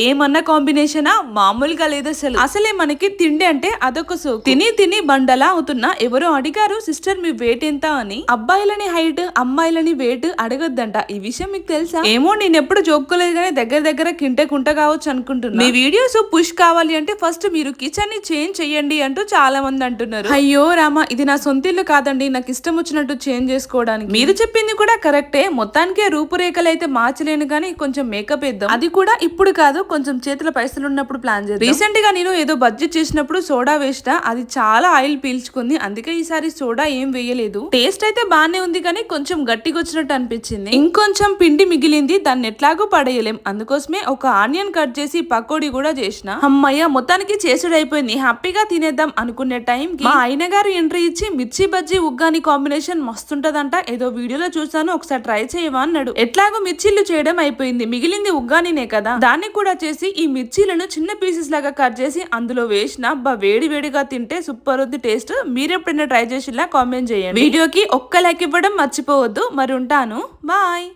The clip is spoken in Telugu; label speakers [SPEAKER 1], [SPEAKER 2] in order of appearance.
[SPEAKER 1] ఏమన్నా కాంబినేషనా మామూలుగా లేదు అసలే మనకి తిండి అంటే అదొక సోకు. తిని తిని బండలా అవుతున్నా ఎవరో అడిగారు సిస్టర్ మీ వెయిట్ ఎంత అని. అబ్బాయిలని హైట్ అమ్మాయిలని వెయిట్ అడగొద్దంట. ఈ విషయం మీకు తెలుసా? ఏమో నేను ఎప్పుడు జోక్కోలేదు కానీ దగ్గర కింటే కుంట కావచ్చు అనుకుంటున్నా. మీ వీడియోస్ పుష్ కావాలి అంటే ఫస్ట్ మీరు కిచెన్ ని చేంజ్ చెయ్యండి అంటూ చాలా మంది అంటున్నారు. అయ్యో రామా, ఇది నా సొంత ఇల్లు కాదండి, నాకు ఇష్టం వచ్చినట్టు చేంజ్ చేసుకోవడానికి. మీరు చెప్పింది కూడా కరెక్టే. మొత్తానికి రూపురేఖలు అయితే మార్చలేను కానీ కొంచెం మేకప్ వేద్దాం. అది కూడా ఇప్పుడు కాదు, కొంచెం చేతుల పైసలు ఉన్నప్పుడు ప్లాన్ చేద్దాం. రీసెంట్ గా నేను ఏదో బడ్జెట్ చేసినప్పుడు సోడా వేసిన, అది చాలా ఆయిల్ పీల్చుకుంది. అందుకే ఈసారి సోడా ఏం వేయలేదు. టేస్ట్ అయితే బానే ఉంది కానీ కొంచెం గట్టిగా వచ్చినట్టు అనిపించింది. ఇంకొంచెం పిండి మిగిలింది, దాన్ని ఎట్లాగో పడేయలేం. అందుకోసమే ఒక ఆనియన్ కట్ చేసి పకోడీ కూడా చేసిన. అమ్మయ్య, మొత్తానికి చేసుడు అయిపోయింది. హ్యాపీగా తినేద్దాం అనుకునే టైం కి మా ఆయన గారు ఎంట్రీ ఇచ్చి మిర్చి బజ్జీ ఉగ్గాని కాంబినేషన్ మస్తుంటదంట, ఏదో వీడియోలో చూసాను, ఒకసారి ట్రై చేయవా అన్నాడు. ఎట్లాగో మిర్చీలు చేయడం అయిపోయింది, మిగిలింది ఉగ్గానినే కదా, దాన్ని కూడా చేసి ఈ మిర్చీలను చిన్న పీసెస్ లాగా కట్ చేసి అందులో వేసిన. వేడి వేడిగా తింటే సూపర్ ఉంది టేస్ట్. మీరెప్పుడైనా ట్రై చేసిలా కామెంట్ చేయండి. వీడియోకి ఒక్క లైక్ ఇవ్వడం మర్చిపోవద్దు. మరి ఉంటాను, బాయ్.